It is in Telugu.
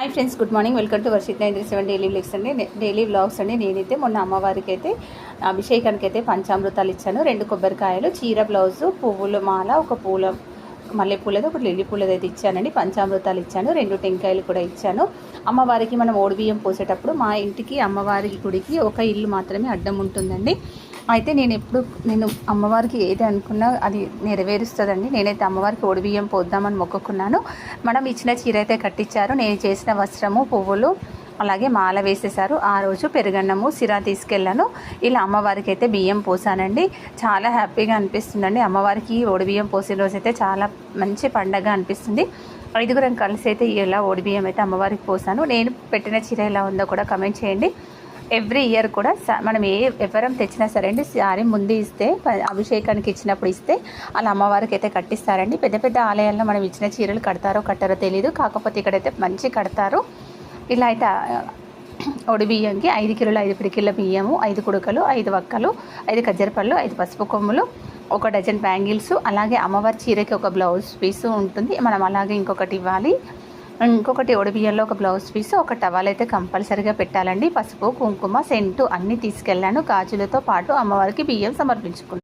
Hi friends, good morning. Welcome to Varshith 937 daily vlogs అండి. డైలీ వ్లాగ్స్ అండి. నేనైతే మొన్న అమ్మవారికి అయితే అభిషేకానికి అయితే పంచామృతాలు ఇచ్చాను. 2 కొబ్బరికాయలు, చీర, బ్లౌజు, పువ్వుల మాల, ఒక పూల మల్లెపూలది, ఒక లిల్లీ పూలది అయితే ఇచ్చానండి. పంచామృతాలు ఇచ్చాను, 2 టెంకాయలు కూడా ఇచ్చాను. అమ్మవారికి మనం ఓడిబియ్యం పోసేటప్పుడు మా ఇంటికి అమ్మవారి గుడికి ఒక ఇల్లు మాత్రమే అడ్డం ఉంటుందండి. అయితే నేను అమ్మవారికి ఏది అనుకున్నా అది నెరవేరుస్తుందండి. నేనైతే అమ్మవారికి ఓడిబియ్యం పోద్దామని మొక్కుకున్నాను. మనం ఇచ్చిన చీర అయితే కట్టించారు. నేను చేసిన వస్త్రము, పువ్వులు, అలాగే మాల వేసేసారు. ఆ రోజు పెరుగన్నము, సిరా తీసుకెళ్ళాను. ఇలా అమ్మవారికి అయితే బియ్యం పోసానండి. చాలా హ్యాపీగా అనిపిస్తుందండి. అమ్మవారికి ఓడిబియ్యం పోసే రోజు అయితే చాలా మంచి పండగ అనిపిస్తుంది. 5గురం కలిసి అయితే ఇలా ఓడిబియ్యం అయితే అమ్మవారికి పోసాను. నేను పెట్టిన చీర ఎలా ఉందో కూడా కమెంట్ చేయండి. ఎవ్రీ ఇయర్ కూడా మనం ఎవరం తెచ్చినా సరే అండి, సారీ ముందు ఇస్తే, అభిషేకానికి ఇచ్చినప్పుడు ఇస్తే అలా అమ్మవారికి అయితే కట్టిస్తారండి. పెద్ద పెద్ద ఆలయాల్లో మనం ఇచ్చిన చీరలు కడతారో కట్టారో తెలియదు, కాకపోతే ఇక్కడైతే మంచి కడతారు. ఇలా అయితే ఒడిబియ్యంకి 5 కిలోల 5 పిడికిళ్ళ బియ్యము, 5 కుడుకలు, 5 వక్కలు, 5 ఖజ్జరపళ్ళు, 5 పసుపు కొమ్ములు, 1 డజన్ బ్యాంగిల్స్, అలాగే అమ్మవారి చీరకి ఒక బ్లౌజ్ పీసు ఉంటుంది. మనం అలాగే ఇంకొకటి ఇవ్వాలి. ఇంకొకటి ఒడిబియ్యంలో ఒక బ్లౌజ్ పీస్, ఒక టవల్ అయితే కంపల్సరీగా పెట్టాలండి. పసుపు, కుంకుమ, సెంటు అన్నీ తీసుకెళ్ళాను. గాజులతో పాటు అమ్మవారికి బియ్యం సమర్పించుకున్నాను.